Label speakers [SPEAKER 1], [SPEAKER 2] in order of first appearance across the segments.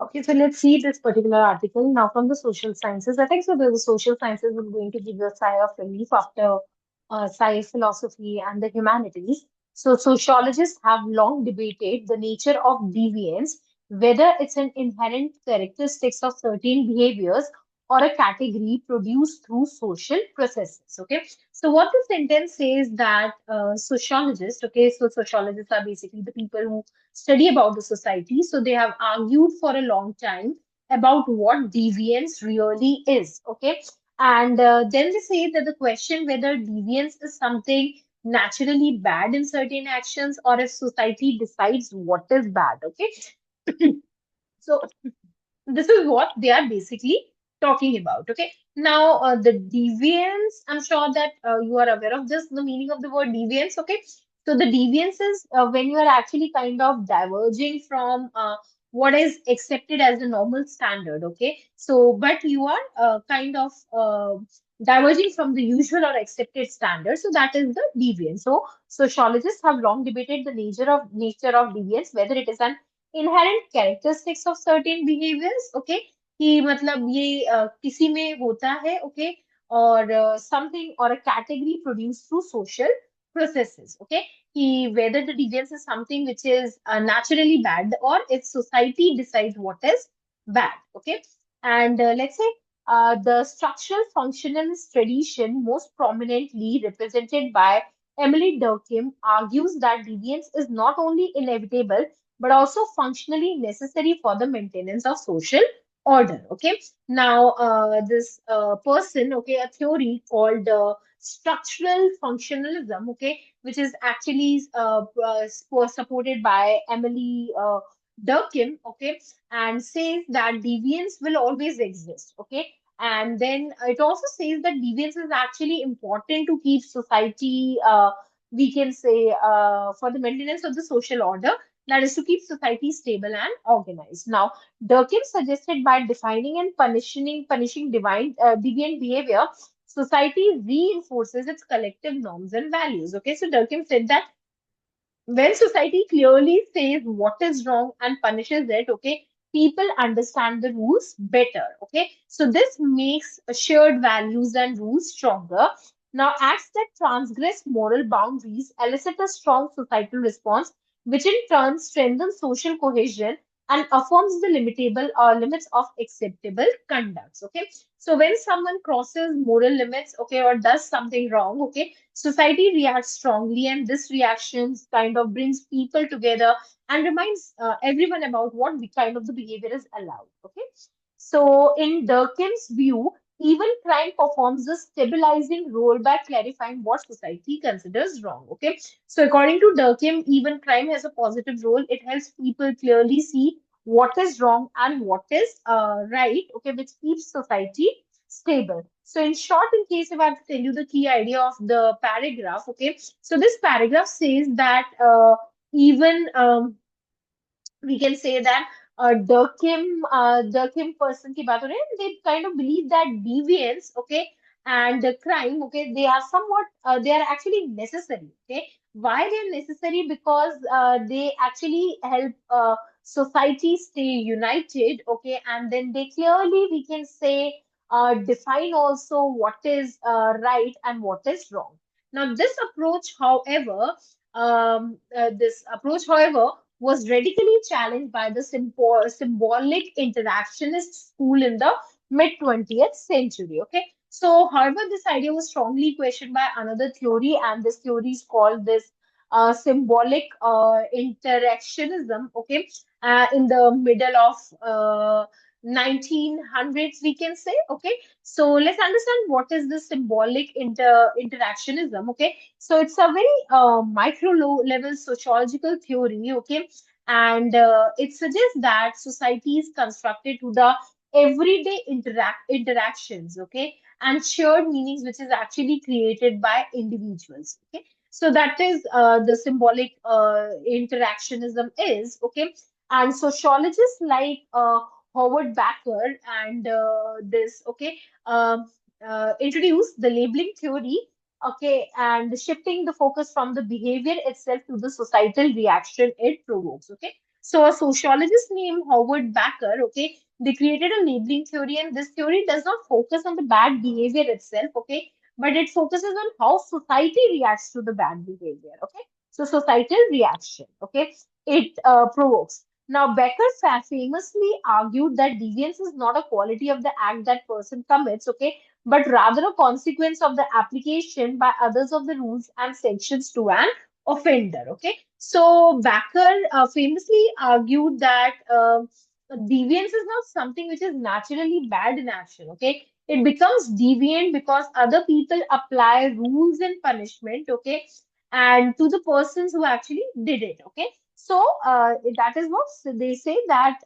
[SPEAKER 1] Okay, so let's see this particular article now from the social sciences. I think so. The social sciences is going to give you a sigh of relief after science, philosophy, and the humanities. So, sociologists have long debated the nature of deviance, whether it's an inherent characteristics of certain behaviors or a category produced through social processes. Okay, so what the sentence says that sociologists, okay, so sociologists are basically the people who study about the society. So they have argued for a long time about what deviance really is. Okay. And then they say that the question whether deviance is something naturally bad in certain actions or if society decides what is bad. Okay. So this is what they are basically talking about. Okay. Now, the deviance, I'm sure that you are aware of this, the meaning of the word deviance. Okay. So the deviance is when you are actually kind of diverging from what is accepted as a normal standard. Okay. So, but you are kind of diverging from the usual or accepted standard. So that is the deviance. So sociologists have long debated the nature of deviance, whether it is an inherent characteristics of certain behaviors, okay, कि मतलब ये किसी में होता है, okay, or something or a category produced through social processes, okay, कि whether the deviance is something which is naturally bad or if society decides what is bad, okay, and let's say the structural functionalist tradition, most prominently represented by Emily Durkheim, argues that deviance is not only inevitable but also functionally necessary for the maintenance of social order. Okay. Now, this person, okay, a theory called structural functionalism, okay, which is actually supported by Emily Durkheim, okay, and says that deviance will always exist, okay. And then it also says that deviance is actually important to keep society, we can say, for the maintenance of the social order, that is to keep society stable and organized. Now, Durkheim suggested by defining and punishing deviant behavior, society reinforces its collective norms and values. Okay, so Durkheim said that when society clearly says what is wrong and punishes it, okay, people understand the rules better. Okay, so this makes shared values and rules stronger. Now, acts that transgress moral boundaries elicit a strong societal response, which in turn strengthens social cohesion and affirms the limitable limits of acceptable conducts. Okay, so when someone crosses moral limits, okay, or does something wrong, okay, society reacts strongly, and this reaction kind of brings people together and reminds everyone about what the kind of the behavior is allowed. Okay, so in Durkheim's view, even crime performs a stabilizing role by clarifying what society considers wrong. Okay, so according to Durkheim, even crime has a positive role. It helps people clearly see what is wrong and what is right. Okay, which keeps society stable. So, in short, in case if I have to tell you the key idea of the paragraph, okay, so this paragraph says that even we can say that Durkheim person की बात हो रही है, they kind of believe that deviance, okay, and the crime, okay, they are somewhat, they are actually necessary, okay. Why they are necessary? Because they actually help society stay united, okay, and then they clearly, we can say, define also what is right and what is wrong. Now, this approach, however, was radically challenged by the symbolic interactionist school in the mid 20th century. Okay, so however, this idea was strongly questioned by another theory, and this theory is called this symbolic interactionism. Okay, in the middle of 1900s, we can say. Okay, so let's understand what is the symbolic interactionism. Okay, so it's a very micro level sociological theory, okay, and it suggests that society is constructed to the everyday interactions, okay, and shared meanings which is actually created by individuals, okay. So that is the symbolic interactionism is, okay, and sociologists like Howard Baker and this, okay, introduced the labeling theory, okay, and shifting the focus from the behavior itself to the societal reaction it provokes. Okay, So a sociologist named Howard Baker, okay, they created a labeling theory, and this theory does not focus on the bad behavior itself, okay, but it focuses on how society reacts to the bad behavior, okay. So societal reaction, okay, it provokes. Now, Becker famously argued that deviance is not a quality of the act that person commits, okay, but rather a consequence of the application by others of the rules and sanctions to an offender. Okay, so Becker famously argued that deviance is not something which is naturally bad in action. Okay, it becomes deviant because other people apply rules and punishment. Okay, and to the persons who actually did it. Okay, so that is what they say that.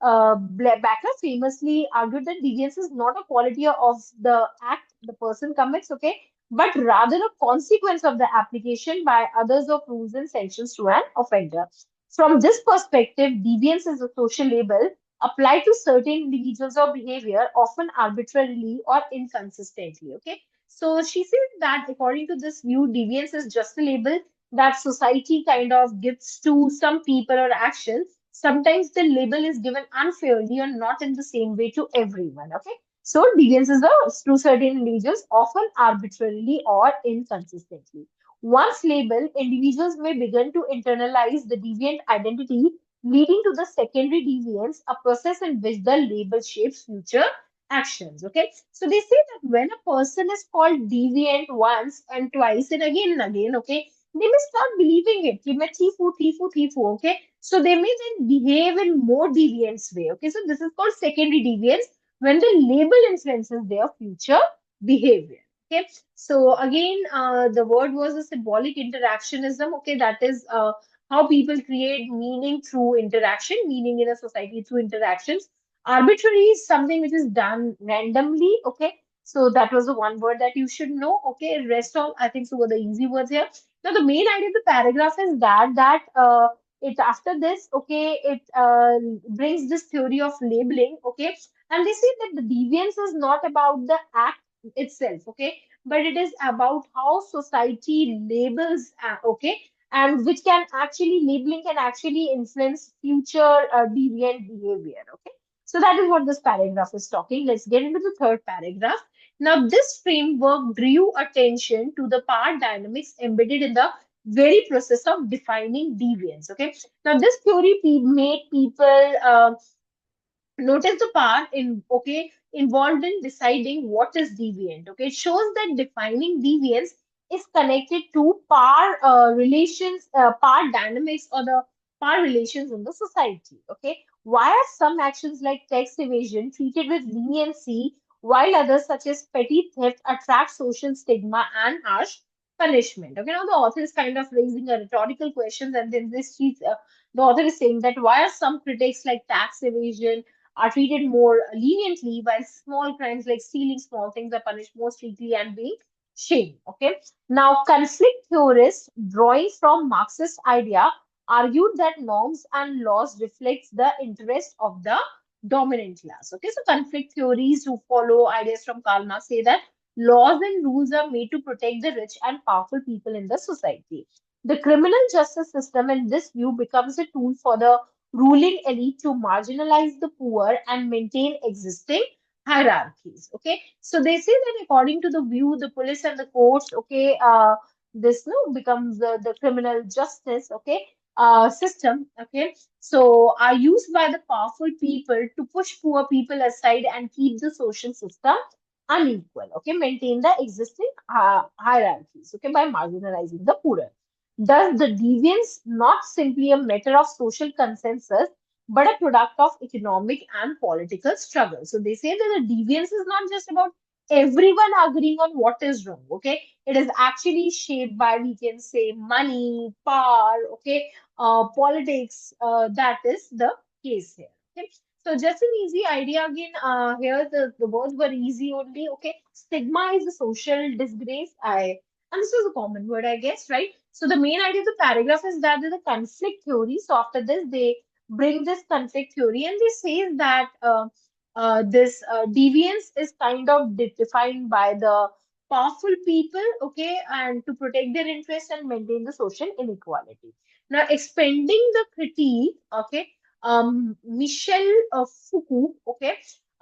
[SPEAKER 1] Becker famously argued that deviance is not a quality of the act the person commits, okay, but rather a consequence of the application by others of rules and sanctions to an offender. From this perspective, deviance is a social label applied to certain individuals or behavior, often arbitrarily or inconsistently. Okay, so she said that according to this view, deviance is just a label that society kind of gives to some people or actions. Sometimes the label is given unfairly or not in the same way to everyone. Okay, so deviance is to certain individuals, often arbitrarily or inconsistently. Once labeled, individuals may begin to internalize the deviant identity, leading to the secondary deviance, a process in which the label shapes future actions. Okay, so they say that when a person is called deviant once and twice and again, okay, they may start believing it. कि मैं thief हूँ, thief हूँ, thief हूँ, okay, so they may then behave in more deviant way. Okay, so this is called secondary deviance when the label influences their future behavior. Okay, so again, the word was a symbolic interactionism. Okay, that is how people create meaning through interaction, meaning in a society through interactions. Arbitrary is something which is done randomly. Okay, so that was the one word that you should know. Okay, rest of I think so were the easy words here. Now the main idea of the paragraph is that it after this, okay, it brings this theory of labeling. Okay, and they say that the deviance is not about the act itself, okay, but it is about how society labels, okay, and which can actually labeling can actually influence future deviant behavior, okay. So that is what this paragraph is talking. Let's get into the third paragraph. Now, this framework drew attention to the power dynamics embedded in the very process of defining deviance. Okay. Now, this theory made people notice the part in okay involved in deciding what is deviant. Okay, it shows that defining deviance is connected to power relations, power dynamics, or the power relations in the society. Okay, why are some actions like tax evasion treated with leniency while others such as petty theft attract social stigma and harsh punishment? Okay, now the author is kind of raising a rhetorical questions, and then the author is saying that why are some critics like tax evasion are treated more leniently, while small crimes like stealing small things are punished more strictly and being shamed. Okay. Now, conflict theorists, drawing from Marxist idea, argued that norms and laws reflects the interest of the dominant class. Okay, so conflict theories who follow ideas from Karl Marx say that laws and rules are made to protect the rich and powerful people in the society. The criminal justice system, in this view, becomes a tool for the ruling elite to marginalize the poor and maintain existing hierarchies. Okay, so they say that according to the view, the police and the courts, okay, this no becomes the criminal justice, okay, system, okay, so are used by the powerful people to push poor people aside and keep the social system unequal. Okay, maintain the existing hierarchies. Okay, by marginalizing the poorer. Thus, the deviance not simply a matter of social consensus, but a product of economic and political struggle. So they say that the deviance is not just about everyone agreeing on what is wrong. Okay, it is actually shaped by, we can say, money, power. Okay, politics. That is the case here. Okay. So just an easy idea again. Here the words were easy only. Okay, stigma is a social disgrace. And this is a common word, I guess, right? So the main idea of the paragraph is that there's a conflict theory. So after this, they bring this conflict theory and they say that this deviance is kind of defined by the powerful people, okay, and to protect their interests and maintain the social inequality. Now, expanding the critique, okay, Michel Foucault, okay,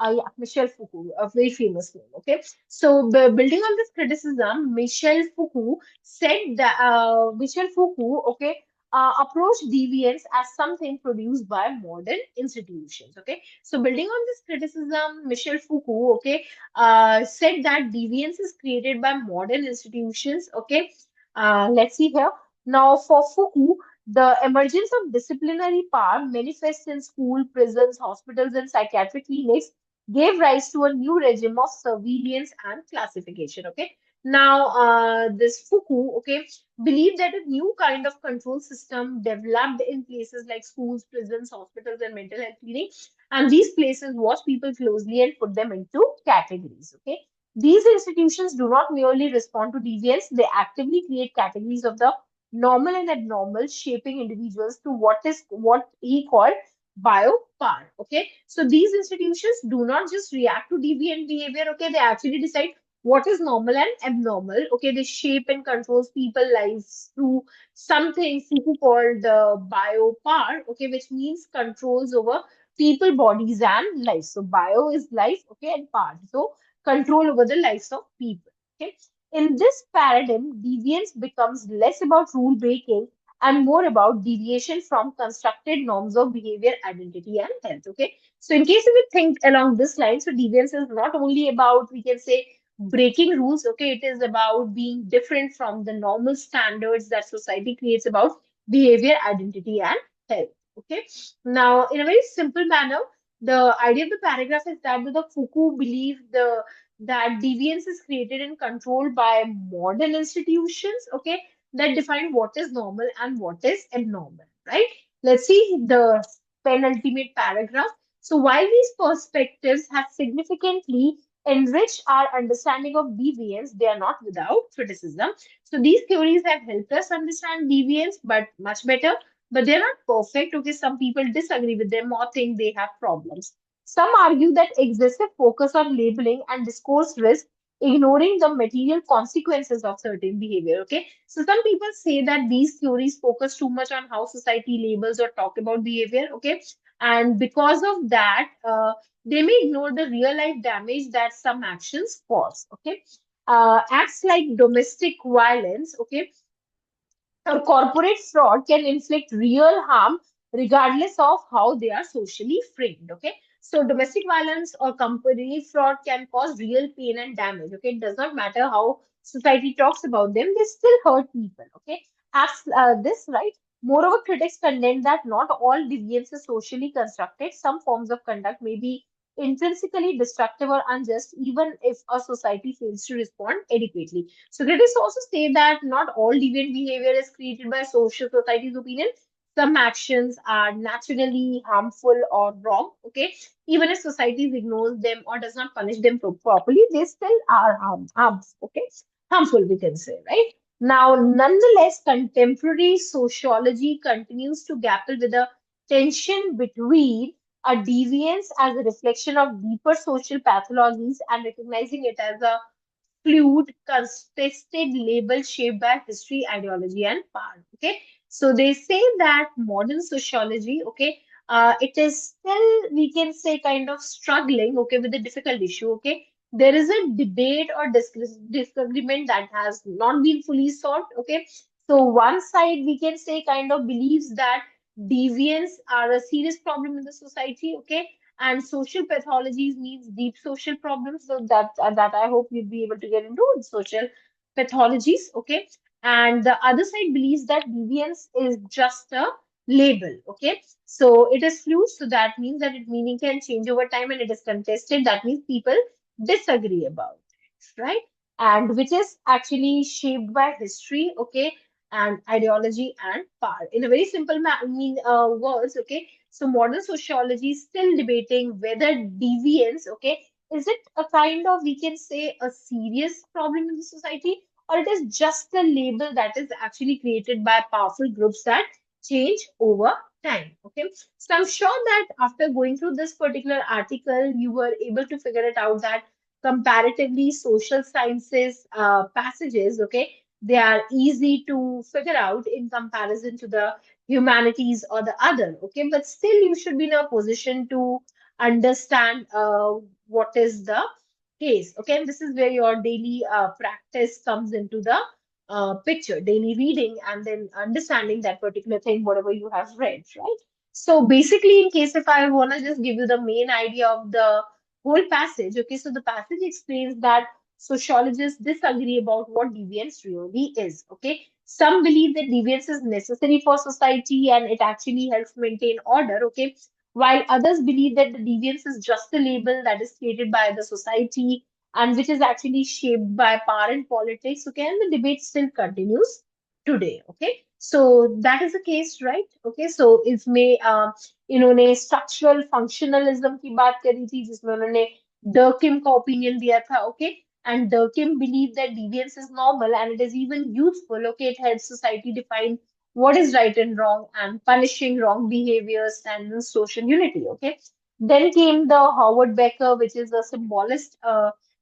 [SPEAKER 1] yeah, Michel Foucault, a very famous name, okay. So, building on this criticism, Michel Foucault, okay, approached deviance as something produced by modern institutions, okay. So, building on this criticism, Michel Foucault, okay, said that deviance is created by modern institutions, okay. Let's see here. Now, for Foucault, the emergence of disciplinary power manifests in school, prisons, hospitals, and psychiatric clinics gave rise to a new regime of surveillance and classification. Okay. Now, this Foucault, okay, believed that a new kind of control system developed in places like schools, prisons, hospitals, and mental health clinics. And these places watch people closely and put them into categories. Okay. These institutions do not merely respond to deviance, they actively create categories of the normal and abnormal, shaping individuals to what he called biopower. Okay, so these institutions do not just react to deviant behavior. Okay, they actually decide what is normal and abnormal. Okay, they shape and controls people lives through something Foucault called biopower. Okay, which means controls over people, bodies, and lives. So bio is life. Okay, and power. So control over the lives of people. Okay. In this paradigm, deviance becomes less about rule breaking and more about deviation from constructed norms of behavior, identity, and health. Okay. So, in case if we think along this line, so deviance is not only about, we can say, breaking rules. Okay. It is about being different from the normal standards that society creates about behavior, identity, and health. Okay. Now, in a very simple manner, the idea of the paragraph is that the Foucault believed that deviance is created and controlled by modern institutions, okay, that define what is normal and what is abnormal, right? Let's see the penultimate paragraph. So while these perspectives have significantly enriched our understanding of deviance, they are not without criticism. So these theories have helped us understand deviance, but much better. But they're not perfect. Okay, some people disagree with them or think they have problems. Some argue that excessive focus on labeling and discourse risk ignoring the material consequences of certain behavior. Okay, so some people say that these theories focus too much on how society labels or talk about behavior. Okay, and because of that, they may ignore the real life damage that some actions cause. Okay, acts like domestic violence. Okay, or corporate fraud can inflict real harm regardless of how they are socially framed. Okay. So domestic violence or company fraud can cause real pain and damage. Okay. It does not matter how society talks about them, they still hurt people. Okay. As this, right? Moreover, critics contend that not all deviance is socially constructed. Some forms of conduct may be intrinsically destructive or unjust, even if a society fails to respond adequately. So critics also say that not all deviant behavior is created by social society's opinion. Some actions are naturally harmful or wrong. Okay, even if society ignores them or does not punish them properly, they still are harmful. Okay, harmful we can say, right? Now, nonetheless, contemporary sociology continues to grapple with a tension between a deviance as a reflection of deeper social pathologies and recognizing it as a fluid, contested label shaped by history, ideology, and power. Okay, so they say that modern sociology, okay, it is still, we can say, kind of struggling, okay, with a difficult issue. Okay, there is a debate or disagreement that has not been fully solved. Okay, so one side, we can say, kind of believes that deviants are a serious problem in the society. Okay, and social pathologies means deep social problems. So that I hope you'll be able to get into social pathologies. Okay, and the other side believes that deviance is just a label. Okay, so it is fluid. So that means that its meaning can change over time, and it is contested. That means people disagree about it, right? And which is actually shaped by history. Okay, and ideology and power. In a very simple words, okay, so modern sociology is still debating whether deviance, okay, is it a kind of, we can say, a serious problem in the society, or it is just a label that is actually created by powerful groups that change over time. Okay, so I'm sure that after going through this particular article, you were able to figure it out that comparatively social sciences passages, okay, They are easy to figure out in comparison to the humanities or the other. Okay, but still, you should be in a position to understand what is the case. Okay, and this is where your daily practice comes into the picture, daily reading, and then understanding that particular thing, whatever you have read, right? So basically, in case if I want to just give you the main idea of the whole passage, okay, so the passage explains that sociologists disagree about what deviance really is. Okay, some believe that deviance is necessary for society and it actually helps maintain order. Okay, while others believe that the deviance is just a label that is created by the society and which is actually shaped by power and politics. Okay, and the debate still continues today. Okay, so that is the case, right? Okay, so इसमें इन्होंने structural functionalism की बात करी थी जिसमें उन्होंने डर्किम का opinion दिया था. Okay, and Durkheim believed that deviance is normal and it is even useful. Okay, it helps society define what is right and wrong and punishing wrong behaviors and social unity. Okay, then came the Howard Becker, which is a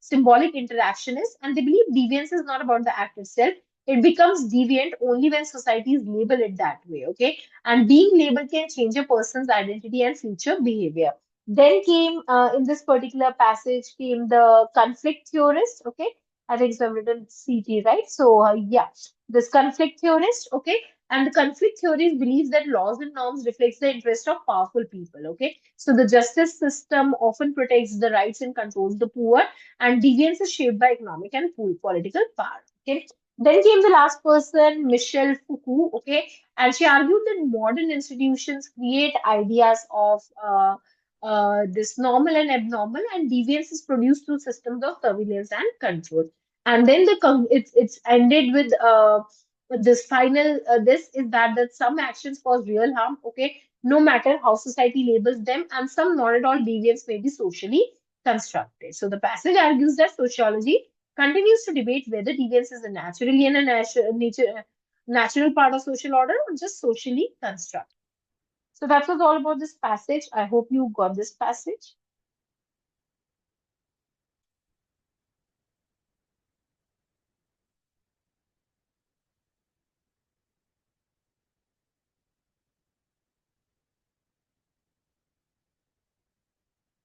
[SPEAKER 1] symbolic interactionist, and they believe deviance is not about the act itself. It becomes deviant only when societies label it that way. Okay, and being labeled can change a person's identity and future behavior. Then came in this particular passage came the conflict theorist. Okay, I think so. I've written CT, right? So yeah, this conflict theorist. Okay, and the conflict theorist believes that laws and norms reflects the interest of powerful people. Okay, so the justice system often protects the rights and controls the poor, and deviance is shaped by economic and political power. Okay. Then came the last person, Michelle Foucault. Okay, and she argued that modern institutions create ideas of this normal and abnormal, and deviance is produced through systems of surveillance and control. And then it's ended with this final. This is that some actions cause real harm. Okay, no matter how society labels them, and some not at all deviance may be socially constructed. So the passage argues that sociology continues to debate whether deviance is a naturally and a natural part of social order or just socially constructed. So that was all about this passage. I hope you got this passage.